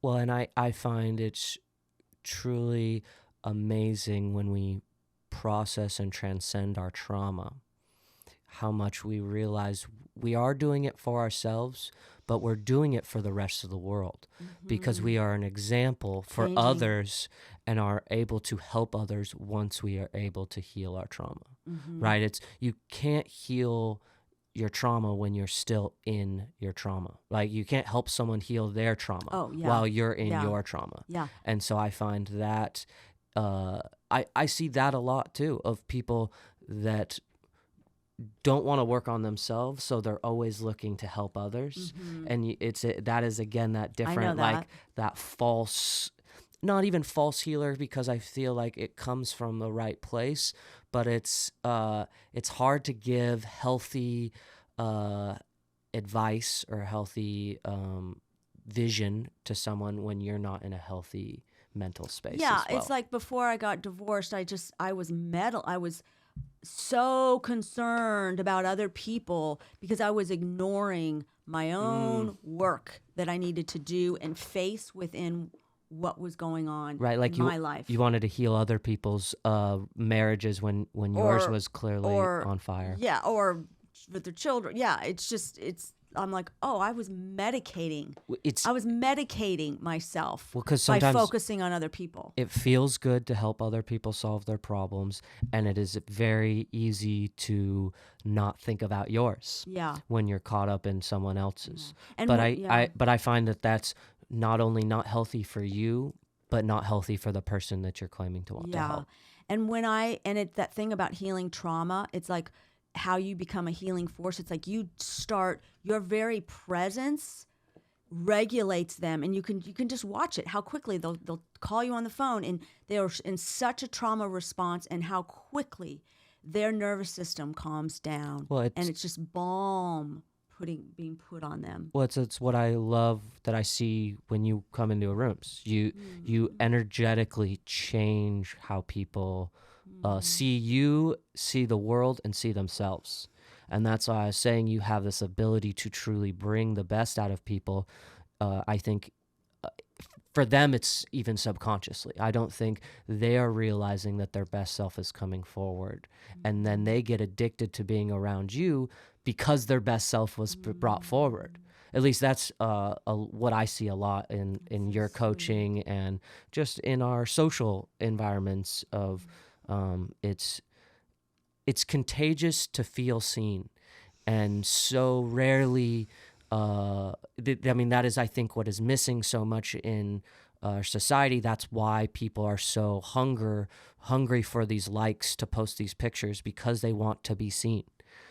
Speaker 2: Well, and I find it's truly amazing when we process and transcend our trauma, how much we realize we are doing it for ourselves, but we're doing it for the rest of the world because we are an example for others and are able to help others once we are able to heal our trauma, right? It's, you can't heal your trauma when you're still in your trauma. Like, you can't help someone heal their trauma while you're in your trauma.
Speaker 1: Yeah.
Speaker 2: And so I find that I see that a lot too, of people that don't want to work on themselves, so they're always looking to help others. And that is again that different, like that false, not even false healer, because I feel like it comes from the right place, but it's hard to give healthy advice or healthy vision to someone when you're not in a healthy mental space.
Speaker 1: Yeah,
Speaker 2: as well.
Speaker 1: It's like before I got divorced, I was so concerned about other people because I was ignoring my own work that I needed to do and face within what was going on in my life.
Speaker 2: You wanted to heal other people's marriages when yours was clearly on fire.
Speaker 1: Yeah, or with their children. Yeah, I'm like, oh, I was medicating myself by focusing on other people.
Speaker 2: It feels good to help other people solve their problems, and it is very easy to not think about yours when you're caught up in someone else's. Yeah. But I find that that's not only not healthy for you, but not healthy for the person that you're claiming to want to help.
Speaker 1: And that thing about healing trauma, it's like how you become a healing force. It's like your very presence regulates them, and you can just watch it, how quickly they'll call you on the phone and they're in such a trauma response, and how quickly their nervous system calms down. And it's just balm being put on them.
Speaker 2: Well, it's what I love that I see when you come into a room. You energetically change how people see you, see the world, and see themselves. And that's why I was saying you have this ability to truly bring the best out of people. I think for them, it's even subconsciously. I don't think they are realizing that their best self is coming forward. And then they get addicted to being around you because their best self was brought forward. At least that's what I see a lot in your coaching and just in our social environments of it's contagious to feel seen, and so rarely. That is, I think, what is missing so much in our society. That's why people are so hungry for these likes to post these pictures, because they want to be seen,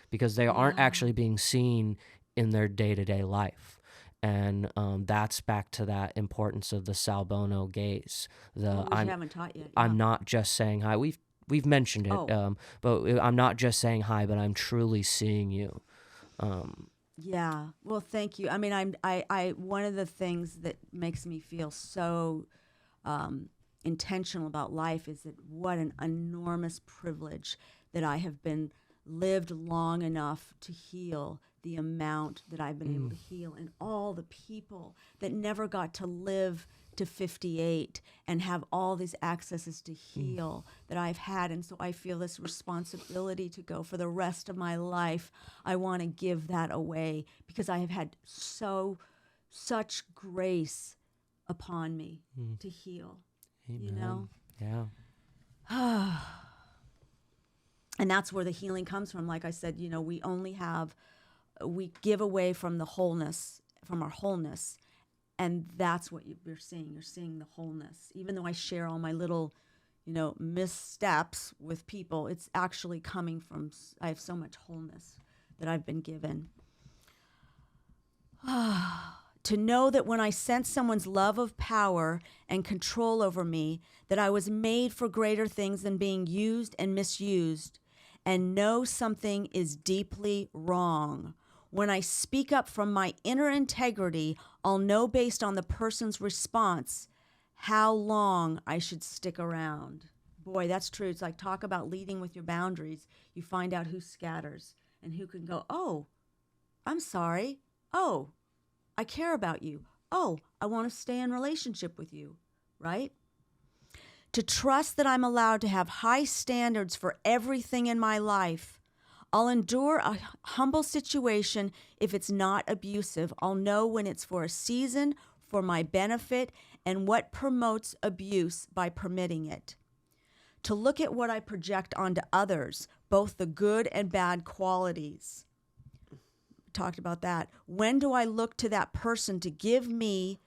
Speaker 2: because they aren't actually being seen in their day-to-day life. And that's back to that importance of the Salbono gaze.
Speaker 1: We haven't taught yet.
Speaker 2: I'm not just saying hi. We've mentioned it, but I'm not just saying hi, but I'm truly seeing you.
Speaker 1: Yeah. Well, thank you. I mean, I one of the things that makes me feel so intentional about life is that what an enormous privilege that I have been lived long enough to heal the amount that I've been able to heal, and all the people that never got to live to 58 and have all these accesses to heal that I've had. And so I feel this responsibility to go for the rest of my life. I want to give that away because I have had such grace upon me to heal.
Speaker 2: Amen.
Speaker 1: You know?
Speaker 2: Yeah.
Speaker 1: And that's where the healing comes from. Like I said, we give away from the wholeness, from our wholeness. And that's what you're seeing. You're seeing the wholeness. Even though I share all my little, missteps with people, it's actually coming from, I have so much wholeness that I've been given. To know that when I sense someone's love of power and control over me, that I was made for greater things than being used and misused, and know something is deeply wrong. When I speak up from my inner integrity, I'll know based on the person's response how long I should stick around. Boy, that's true. It's like, talk about leading with your boundaries. You find out who scatters and who can go, oh, I'm sorry. Oh, I care about you. Oh, I want to stay in relationship with you, right? To trust that I'm allowed to have high standards for everything in my life. I'll endure a humble situation if it's not abusive. I'll know when it's for a season, for my benefit, and what promotes abuse by permitting it. To look at what I project onto others, both the good and bad qualities. Talked about that. When do I look to that person to give me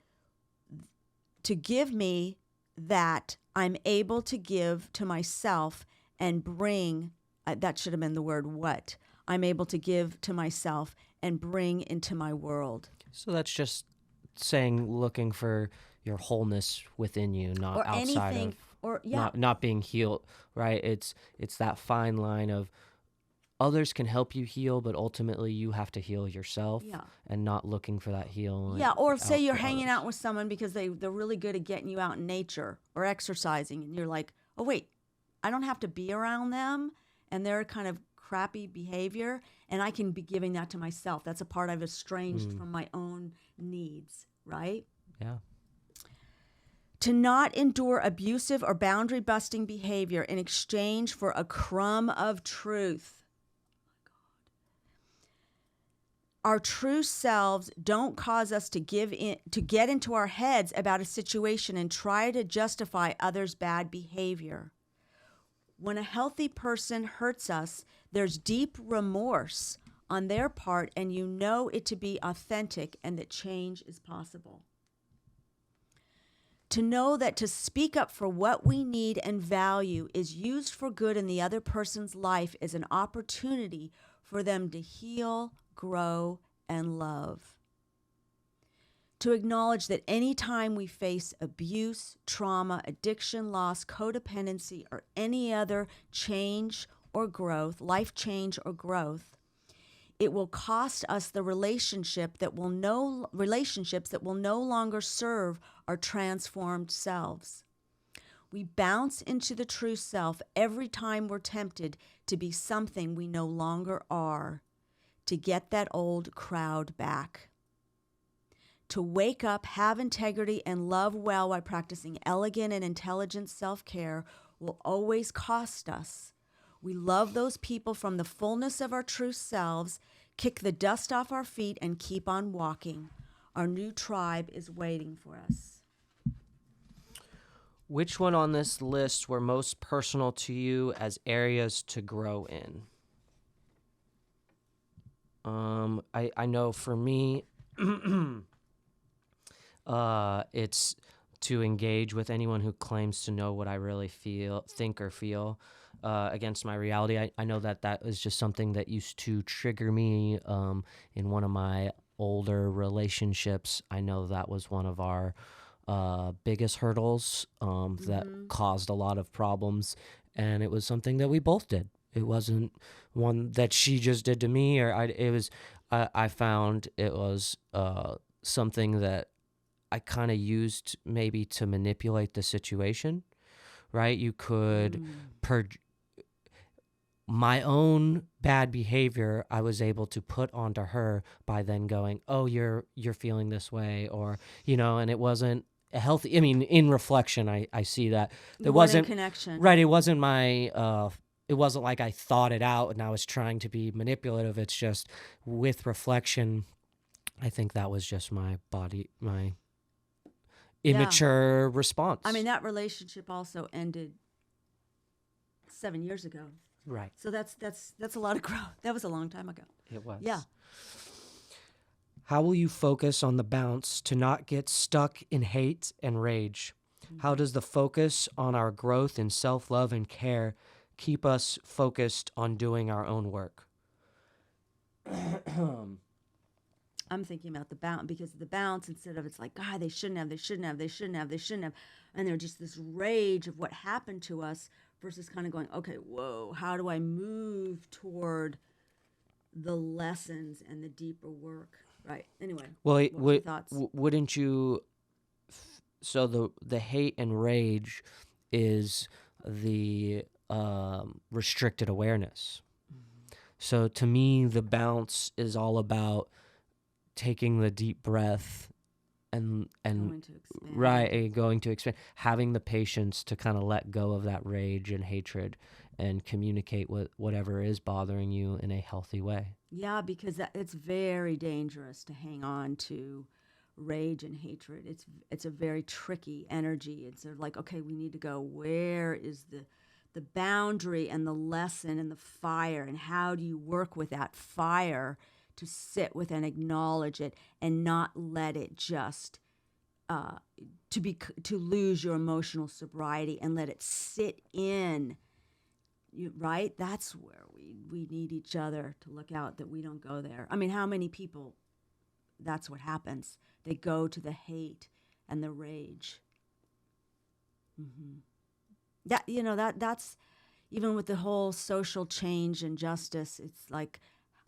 Speaker 1: that I'm able to give to myself and bring, that should have been the word what, I'm able to give to myself and bring into my world.
Speaker 2: So that's just saying looking for your wholeness within you, not
Speaker 1: Or
Speaker 2: outside
Speaker 1: anything,
Speaker 2: of,
Speaker 1: or yeah.
Speaker 2: not being healed, right? It's that fine line of others can help you heal, but ultimately you have to heal yourself, and not looking for that healing.
Speaker 1: Yeah, or say you're hanging out with someone because they're really good at getting you out in nature or exercising, and you're like, oh, wait, I don't have to be around them, and their kind of crappy behavior, and I can be giving that to myself. That's a part I've estranged from my own needs, right?
Speaker 2: Yeah.
Speaker 1: To not endure abusive or boundary-busting behavior in exchange for a crumb of truth. Our true selves don't cause us to get into our heads about a situation and try to justify others' bad behavior. When a healthy person hurts us, there's deep remorse on their part, and you know it to be authentic and that change is possible. To know that to speak up for what we need and value is used for good in the other person's life is an opportunity for them to heal, grow, and love. To acknowledge that any time we face abuse, trauma, addiction, loss, codependency, or any other change or growth, life change or growth, it will cost us the relationships that will no longer serve our transformed selves. We bounce into the true self every time we're tempted to be something we no longer are, to get that old crowd back. To wake up, have integrity, and love well by practicing elegant and intelligent self-care will always cost us. We love those people from the fullness of our true selves, kick the dust off our feet, and keep on walking. Our new tribe is waiting for us.
Speaker 2: Which one on this list were most personal to you as areas to grow in? I know for me, it's to engage with anyone who claims to know what I really think or feel against my reality. I know that was just something that used to trigger me in one of my older relationships. I know that was one of our biggest hurdles that caused a lot of problems, and it was something that we both did. It wasn't one that she just did to me, or I found it was something that I kind of used maybe to manipulate the situation, right? You could my own bad behavior I was able to put onto her by then going, oh, you're feeling this way, or, and it wasn't a healthy, in reflection, I see that. It wasn't
Speaker 1: connection.
Speaker 2: Right, it wasn't my, it wasn't like I thought it out and I was trying to be manipulative. It's just with reflection, I think that was just my immature response.
Speaker 1: That relationship also ended 7 years ago.
Speaker 2: Right.
Speaker 1: So that's a lot of growth. That was a long time ago.
Speaker 2: It was.
Speaker 1: Yeah.
Speaker 2: How will you focus on the bounce to not get stuck in hate and rage? How does the focus on our growth in self-love and care keep us focused on doing our own work?
Speaker 1: I'm thinking about the bounce, because the bounce, instead of it's like, God, they shouldn't have, and they're just this rage of what happened to us, versus kind of going, okay, whoa, how do I move toward the lessons and the deeper work? Right. Anyway,
Speaker 2: Well,
Speaker 1: what's your thoughts?
Speaker 2: wouldn't you? So the hate and rage is the restricted awareness. So to me, the bounce is all about taking the deep breath and
Speaker 1: Going to expand.
Speaker 2: right, going to expand, having the patience to kind of let go of that rage and hatred and communicate with whatever is bothering you in a healthy way.
Speaker 1: Yeah, because it's very dangerous to hang on to rage and hatred. It's a very tricky energy. It's sort of like, okay, we need to go, where is the boundary and the lesson and the fire, and how do you work with that fire to sit with and acknowledge it and not let it just to lose your emotional sobriety and let it sit in. Right? That's where we need each other to look out that we don't go there. I mean, how many people, that's what happens. They go to the hate and the rage. That's even with the whole social change and justice. It's like,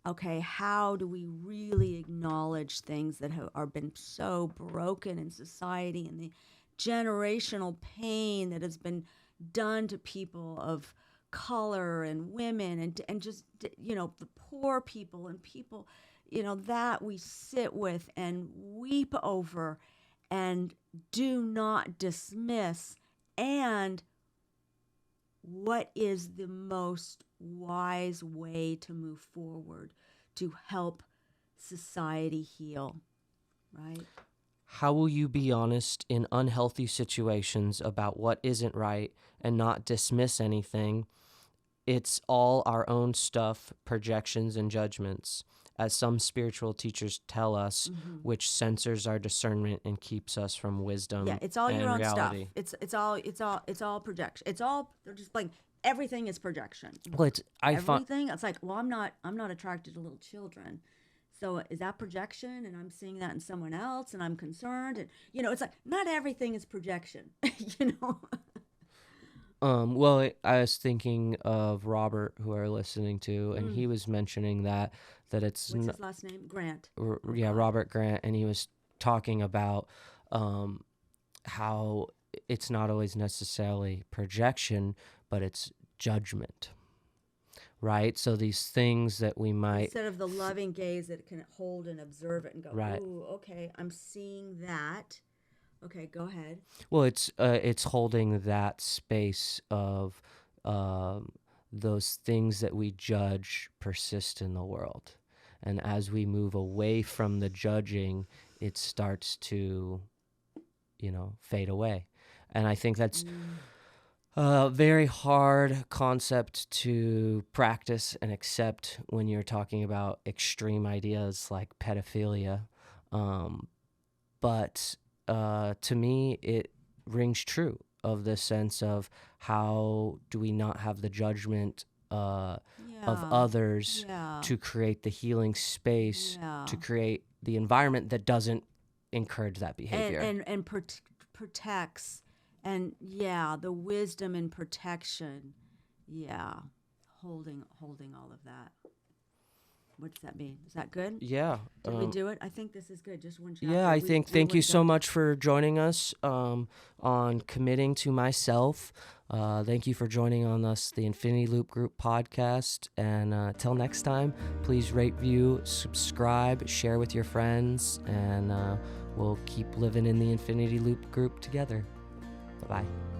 Speaker 1: okay, how do we really acknowledge things that are been so broken in society, and the generational pain that has been done to people of color and women and just, the poor people and people, that we sit with and weep over and do not dismiss. And what is the most wise way to move forward to help society heal, right?
Speaker 2: How will you be honest in unhealthy situations about what isn't right and not dismiss anything? It's all our own stuff, projections, and judgments, as some spiritual teachers tell us, which censors our discernment and keeps us from wisdom.
Speaker 1: Yeah, it's all your own
Speaker 2: reality.
Speaker 1: Stuff. It's all projection. They're just like, everything is projection.
Speaker 2: Well,
Speaker 1: everything. It's like, well, I'm not attracted to little children. So is that projection? And I'm seeing that in someone else, and I'm concerned. And it's like, not everything is projection.
Speaker 2: Well, I was thinking of Robert, who we're listening to, and he was mentioning that it's...
Speaker 1: What's his last name? Grant.
Speaker 2: Robert Grant, and he was talking about how it's not always necessarily projection, but it's judgment, right? So these things that we might...
Speaker 1: Instead of the loving gaze that can hold and observe it and go,
Speaker 2: right.
Speaker 1: Ooh, okay, I'm seeing that. Okay, go ahead.
Speaker 2: Well, it's holding that space of those things that we judge persist in the world. And as we move away from the judging, it starts to, fade away. And I think that's a very hard concept to practice and accept when you're talking about extreme ideas like pedophilia. But to me, it rings true of the sense of how do we not have the judgment of others to create the healing space, to create the environment that doesn't encourage that behavior.
Speaker 1: And protects. And the wisdom and protection. Yeah. Holding all of that. What does that mean? Is that good?
Speaker 2: Yeah.
Speaker 1: Did we do it? I think this is good. Just one chapter.
Speaker 2: Yeah, I think thank you so much for joining us on Committing to Myself. Thank you for joining on us, the Infinity Loop Group podcast. And till next time, please rate, view, subscribe, share with your friends, and we'll keep living in the Infinity Loop Group together. Bye-bye.